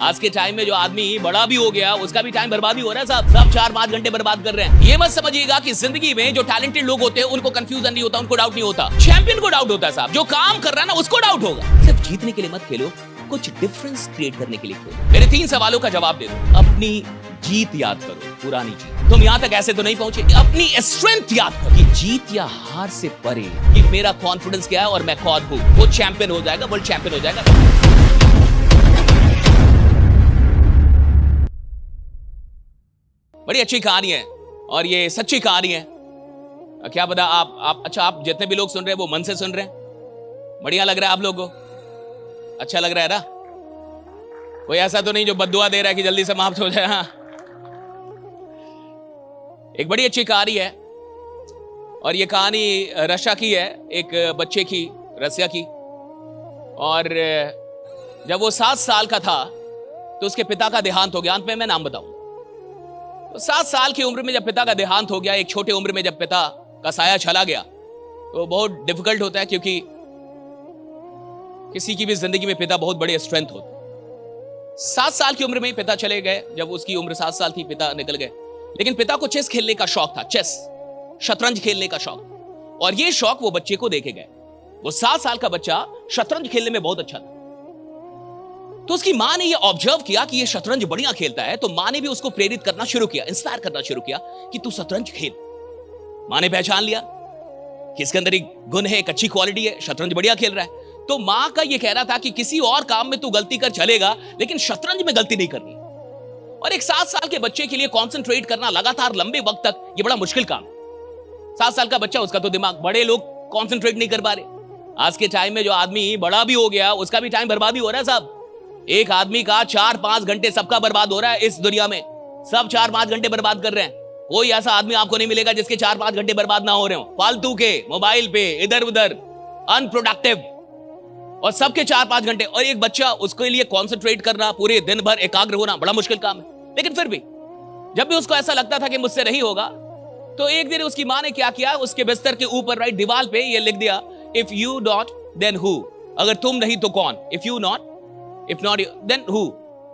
आज के टाइम में जो आदमी बड़ा भी हो गया उसका भी टाइम बर्बादी हो रहा है साहब। सब 4-5 घंटे बर्बाद कर रहे हैं। ये मत समझिएगा कि जिंदगी में जो टैलेंटेड लोग होते हैं उनको कंफ्यूजन नहीं होता, उनको डाउट नहीं होता। चैंपियन को डाउट होता है साहब। जो काम कर रहा है ना उसको डाउट होगा। सिर्फ जीतने के लिए मत खेलो, कुछ डिफरेंस क्रिएट करने के लिए खेलो। मेरे 3 सवालों का जवाब दे दो। अपनी जीत याद करो, पुरानी जीत। तुम यहां तक ऐसे तो नहीं पहुंचे। अपनी स्ट्रेंथ याद करो कि जीत या हार से परे कि मेरा कॉन्फिडेंस क्या है और मैं कौन हूं। वो चैंपियन हो जाएगा, वर्ल्ड चैंपियन हो जाएगा। बड़ी अच्छी कहानी है और ये सच्ची कहानी है। क्या पता आप जितने भी लोग सुन रहे हैं वो मन से सुन रहे हैं। बढ़िया लग रहा है आप लोगों को? अच्छा लग रहा है ना? कोई ऐसा तो नहीं जो बद्दुआ दे रहा है कि जल्दी समाप्त हो जाए। हाँ, एक बड़ी अच्छी कहानी है और ये कहानी रशिया की है, एक बच्चे की, रसिया की। और जब वो 7 साल का था तो उसके पिता का देहांत हो गया। अंत में मैं नाम बताऊं। तो 7 साल की उम्र में जब पिता का देहांत हो गया, एक छोटे उम्र में जब पिता का साया चला गया, तो बहुत डिफिकल्ट होता है क्योंकि किसी की भी जिंदगी में पिता बहुत बड़े स्ट्रेंथ होते हैं। 7 साल की उम्र में पिता चले गए। जब उसकी उम्र 7 साल थी पिता निकल गए। लेकिन पिता को चेस खेलने का शौक था, चेस, शतरंज खेलने का शौक। और ये शौक वो बच्चे को देके गए। वो 7 साल का बच्चा शतरंज खेलने में बहुत अच्छा था। तो उसकी मां ने ये ऑब्जर्व किया कि ये शतरंज बढ़िया खेलता है। तो मां ने भी उसको प्रेरित करना शुरू किया, इंस्पायर करना शुरू किया कि तू शतरंज खेल। मां ने पहचान लिया कि इसके अंदर एक गुण है, एक अच्छी क्वालिटी है, शतरंज बढ़िया खेल रहा है। तो मां का ये कहना था कि किसी और काम में तू गलती कर चलेगा लेकिन शतरंज में गलती नहीं करनी। और एक 7 साल के बच्चे के लिए कॉन्सेंट्रेट करना लगातार लंबे वक्त तक ये बड़ा मुश्किल काम। 7 साल का बच्चा, उसका तो दिमाग, बड़े लोग कॉन्सेंट्रेट नहीं कर पा रहे। आज के टाइम में जो आदमी बड़ा भी हो गया उसका भी टाइम बर्बादी हो रहा है साहब। एक आदमी का 4-5 घंटे सबका बर्बाद हो रहा है इस दुनिया में। सब 4-5 घंटे बर्बाद कर रहे हैं। कोई ऐसा आदमी आपको नहीं मिलेगा जिसके 4-5 घंटे बर्बाद ना हो रहे हो फालतू के, मोबाइल पे, इधर उधर, अनप्रोडक्टिव। और सबके 4-5 घंटे। और एक बच्चा, उसके लिए कॉन्सेंट्रेट करना, पूरे दिन भर एकाग्र होना बड़ा मुश्किल काम है। लेकिन फिर भी जब भी उसको ऐसा लगता था कि मुझसे नहीं होगा, तो एक दिन उसकी मां ने क्या किया, उसके बिस्तर के ऊपर राइट दीवार पे ये लिख दिया, if you not then who. अगर तुम नहीं तो कौन? If you not, if not then who.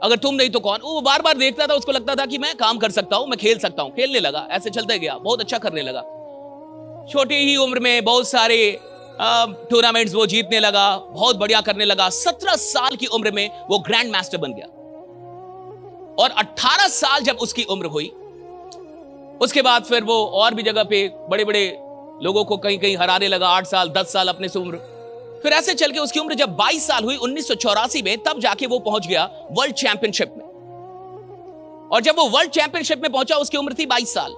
अगर तुम नहीं तो कौन? वो बार बार देखता था, उसको लगता था कि मैं काम कर सकता हूं, मैं खेल सकता हूं। खेलने लगा, ऐसे चलते गया, बहुत अच्छा करने लगा। छोटी ही उम्र में बहुत सारे टूर्नामेंट्स वो जीतने लगा, बहुत बढ़िया करने लगा। 17 साल की उम्र में वो ग्रैंड मास्टर बन गया। और 18 साल जब उसकी उम्र हुई, उसके बाद फिर वो और भी जगह पे बड़े बड़े लोगों को कहीं कहीं हराने लगा। 8 साल 10 साल अपने से उम्र। फिर ऐसे चल के उसकी उम्र जब 22 साल हुई 1984 में, तब जाके वो पहुंच गया वर्ल्ड चैंपियनशिप में। और जब वो वर्ल्ड चैंपियनशिप में पहुंचा उसकी उम्र थी 22 साल,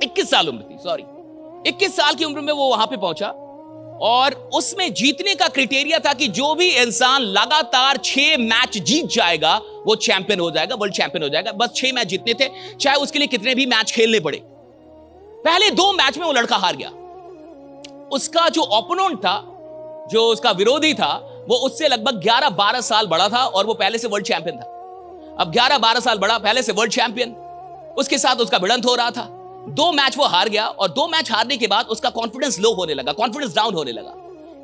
21 साल उम्र थी, सॉरी 21 साल की उम्र में वो वहां पे पहुंचा। और उसमें जीतने का क्राइटेरिया था कि जो भी इंसान लगातार 6 मैच जीत जाएगा वो चैंपियन हो जाएगा, वर्ल्ड चैंपियन हो जाएगा। बस 6 मैच जीतने थे, चाहे उसके लिए कितने भी मैच खेलने पड़े। पहले 2 मैच में वो लड़का हार गया। उसका जो ओपोनेंट था, जो उसका विरोधी था, वो उससे लगभग 11-12 साल बड़ा था और वो पहले से वर्ल्ड चैंपियन था। अब 11-12 साल बड़ा, पहले से वर्ल्ड चैंपियन, उसके साथ उसका भिड़ंत हो रहा था। 2 मैच वो हार गया और 2 मैच हारने के बाद उसका कॉन्फिडेंस लो होने लगा, कॉन्फिडेंस डाउन होने लगा।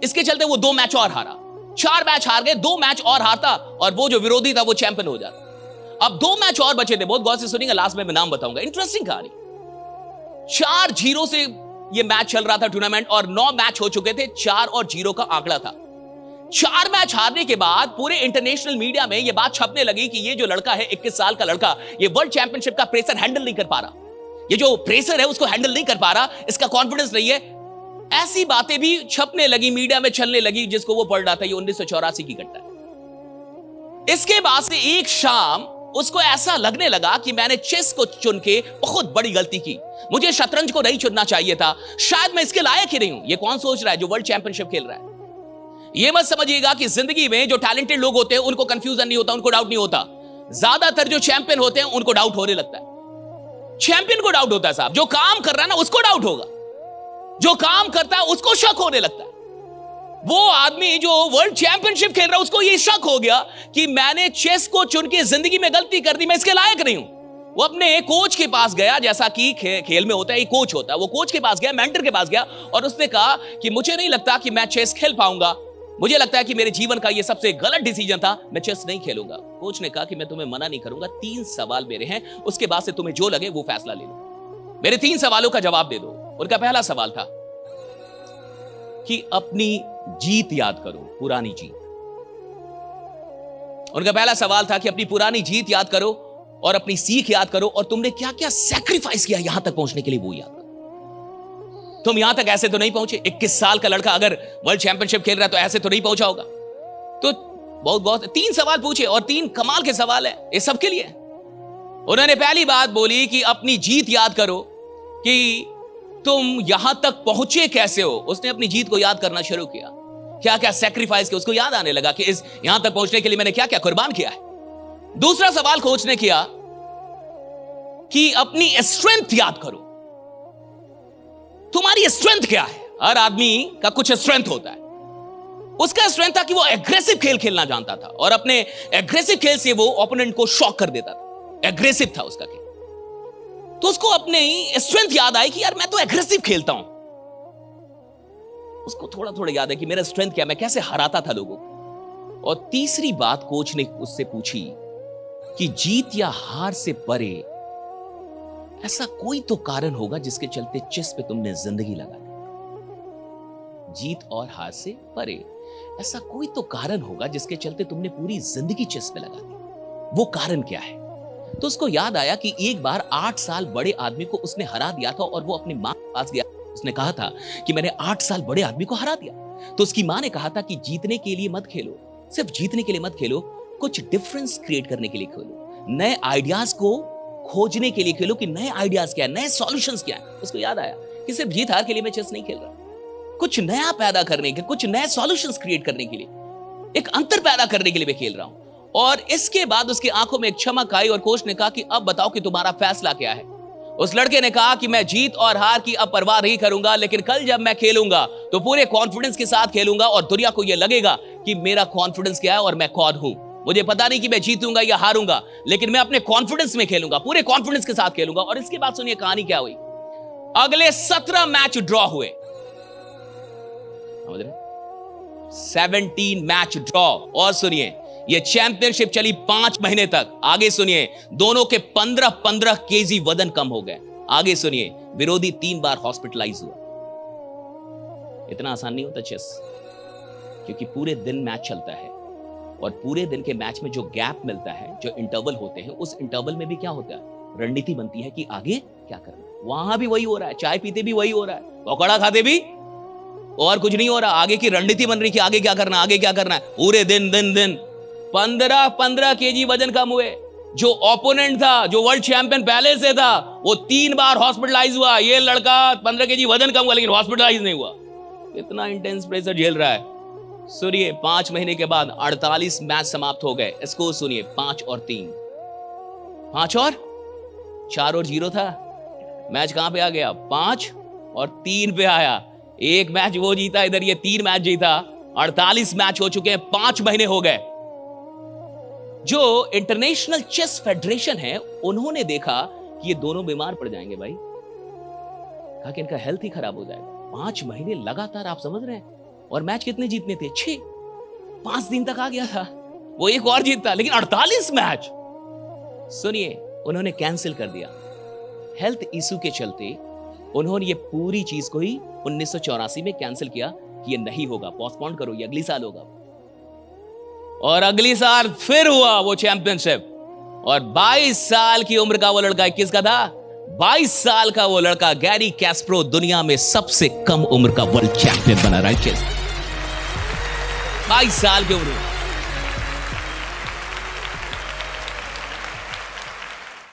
इसके चलते वो 2 मैच और हारा। 4 मैच हार गए, 2 मैच और हारता और वो जो विरोधी था वो चैंपियन हो जाता। अब 2 मैच और बचे थे, बहुत गौर से सुनिएगा, लास्ट में मैं नाम बताऊंगा। इंटरेस्टिंग कहानी। 4-0 से ये मैच चल रहा था टूर्नामेंट और 9 मैच हो चुके थे। 4 और 0 का आंकड़ा था। 4 मैच हारने के बाद पूरे इंटरनेशनल मीडिया में ये बात छपने लगी कि ये जो लड़का है, 21 साल का लड़का, ये वर्ल्ड चैंपियनशिप का प्रेशर हैंडल नहीं कर पा रहा। ये जो प्रेशर है उसको हैंडल नहीं कर पा रहा, इसका कॉन्फिडेंस नहीं है। ऐसी बातें भी छपने लगी, मीडिया में चलने लगी, जिसको वो पढ़ रहा था। ये 1984 की घटना है। इसके बाद से एक शाम उसको ऐसा लगने लगा कि मैंने चेस को चुन के बहुत बड़ी गलती की, मुझे शतरंज को नहीं चुनना चाहिए था, शायद मैं इसके लायक ही नहीं हूं। ये कौन सोच रहा है जो वर्ल्ड चैंपियनशिप खेल रहा है? ये मत समझिएगा कि जिंदगी में जो टैलेंटेड लोग होते हैं उनको कंफ्यूजन नहीं होता, उनको डाउट नहीं होता। ज्यादातर जो चैंपियन होते हैं उनको डाउट होने लगता है। चैंपियन को डाउट होता है साहब। जो काम कर रहा है ना उसको डाउट होगा, जो काम करता है उसको शक होने लगता है। वो आदमी जो वर्ल्ड चैंपियनशिप खेल रहा है उसको ये शक हो गया कि मैंने चेस को चुन के जिंदगी में गलती कर दी, मैं इसके लायक नहीं हूं। वो अपने कोच के पास गया, जैसा कि खेल में होता है, एक कोच होता है। वो कोच के पास गया, मेंटर के पास गया और उसने कहा कि मुझे नहीं लगता कि मैं चेस खेल पाऊंगा, मुझे लगता है कि मेरे जीवन का यह सबसे गलत डिसीजन था, मैं चेस नहीं खेलूंगा। कोच ने कहा कि मैं तुम्हें मना नहीं करूंगा, 3 सवाल मेरे हैं, उसके बाद से तुम्हें जो लगे वो फैसला ले लो। मेरे 3 सवालों का जवाब दे दो। उनका पहला सवाल था कि अपनी जीत याद करो, पुरानी जीत। उनका पहला सवाल था कि अपनी पुरानी जीत याद करो और अपनी सीख याद करो, और तुमने क्या क्या सैक्रिफाइस किया यहां तक पहुंचने के लिए, वो याद करो। तुम यहां तक ऐसे तो नहीं पहुंचे। 21 साल का लड़का अगर वर्ल्ड चैंपियनशिप खेल रहा है तो ऐसे तो नहीं पहुंचा होगा। तो बहुत 3 सवाल पूछे और 3 कमाल के सवाल है ये सबके लिए। उन्होंने पहली बात बोली कि अपनी जीत याद करो, कि तुम यहां तक पहुंचे कैसे हो। उसने अपनी जीत को याद करना शुरू किया, क्या क्या सैक्रिफाइस किया, उसको याद आने लगा कि यहां तक पहुंचने के लिए मैंने क्या क्या कुर्बान किया है। दूसरा सवाल कोच ने किया कि अपनी स्ट्रेंथ याद करो, तुम्हारी स्ट्रेंथ क्या है। हर आदमी का कुछ स्ट्रेंथ होता है। उसका स्ट्रेंथ था कि वो एग्रेसिव खेल खेलना जानता था, और अपने एग्रेसिव खेल से वो ओपोनेंट को शॉक कर देता था। एग्रेसिव था उसका खेल। तो उसको अपनी स्ट्रेंथ याद आई कि यार मैं तो एग्रेसिव खेलता हूं। उसको थोड़ा थोड़ा याद है कि मेरा स्ट्रेंथ क्या, मैं कैसे हराता था लोगों को। और तीसरी बात कोच ने उससे पूछी कि जीत या हार से परे ऐसा कोई तो कारण होगा जिसके चलते चेस पे तुमने जिंदगी लगा दी। जीत और हार से परे ऐसा कोई तो कारण होगा जिसके चलते तुमने पूरी जिंदगी चेस पे लगा दी। वो कारण क्या है? तो उसको याद आया कि एक बार 8 साल बड़े आदमी को उसने हरा दिया था, और वो अपनी मां के पास गया। उसने कहा था कि मैंने 8 साल बड़े आदमी को हरा दिया। तो उसकी मां ने कहा था कि जीतने के लिए मत खेलो, सिर्फ जीतने के लिए मत खेलो, कुछ डिफरेंस क्रिएट करने के लिए खेलो, नए आइडियाज को खोजने के लिए खेलो कि नए आइडियाज क्या है, नए सॉल्यूशंस क्या है। उसको याद आया कि सिर्फ जीत हार के लिए मैं चेस नहीं खेल रहा, कुछ नया पैदा करने के, कुछ नए सॉल्यूशंस क्रिएट करने के लिए, एक अंतर पैदा करने के लिए मैं खेल रहा हूं। और इसके बाद उसकी आंखों में एक चमक आई, और कोच ने कहा कि अब बताओ कि तुम्हारा फैसला क्या है। उस लड़के ने कहा कि मैं जीत और हार की अब परवाह नहीं करूंगा, लेकिन कल जब मैं खेलूंगा तो पूरे कॉन्फिडेंस के साथ खेलूंगा, और दुनिया को यह लगेगा कि मेरा कॉन्फिडेंस क्या है और मैं कौन हूं। मुझे पता नहीं कि मैं जीतूंगा या हारूंगा, लेकिन मैं अपने कॉन्फिडेंस में खेलूंगा, पूरे कॉन्फिडेंस के साथ खेलूंगा। और इसके बाद सुनिए कहानी क्या हुई। अगले 17 मैच ड्रॉ हुए, 17 मैच ड्रॉ। और सुनिए ये चैंपियनशिप चली 5 महीने तक। आगे सुनिए, दोनों के 15-15 केजी वजन कम हो गए। आगे सुनिए, विरोधी 3 बार हॉस्पिटलाइज हुआ। इतना आसान नहीं होता चेस, क्योंकि पूरे दिन मैच चलता है, और पूरे दिन के मैच में जो गैप मिलता है, जो इंटरवल होते हैं, उस इंटरवल में भी क्या होता है, रणनीति बनती है कि आगे क्या करना। वहां भी वही हो रहा है, चाय पीते भी वही हो रहा है, पकौड़ा खाते भी और कुछ नहीं हो रहा। आगे की रणनीति बन रही कि आगे क्या करना, आगे क्या करना है। पूरे दिन 15 केजी वजन कम हुए। जो ओपोनेंट था, जो वर्ल्ड चैंपियन पहले से था, वो 3 बार हॉस्पिटलाइज हुआ। ये लड़का 15 केजी वजन कम हुआ, लेकिन हॉस्पिटलाइज नहीं हुआ। इतना इंटेंस प्रेशर झेल रहा है। सुनिए, 5 महीने के बाद 48 मैच समाप्त हो गए। इसको सुनिए, 5 और 3, 5 और 4 और 0 था। मैच कहां पे आ गया? 5 और 3 पे आया। एक मैच वो जीता, इधर ये 3 मैच जीता। 48 मैच हो चुके हैं, 5 महीने हो गए। जो इंटरनेशनल चेस फेडरेशन है, उन्होंने देखा कि ये दोनों बीमार पड़ जाएंगे भाई, कहा कि इनका हेल्थ ही खराब हो जाएगा। 5 महीने लगातार, आप समझ रहे हैं। और मैच कितने जीतने थे? 6। 5 दिन तक आ गया था, वो एक और जीतता, लेकिन 48 मैच। सुनिए, उन्होंने कैंसिल कर दिया हेल्थ इशू के चलते। उन्होंने ये पूरी चीज को ही 1984 में कैंसिल किया कि ये नहीं होगा, पोस्टपोन करो, ये अगली साल होगा। और अगली साल फिर हुआ वो चैंपियनशिप। और 22 साल की उम्र का वो लड़का, 21 का था, 22 साल का वो लड़का गैरी कैस्परो दुनिया में सबसे कम उम्र का वर्ल्ड चैंपियन बना रहा है चेस। 22 साल की उम्र में।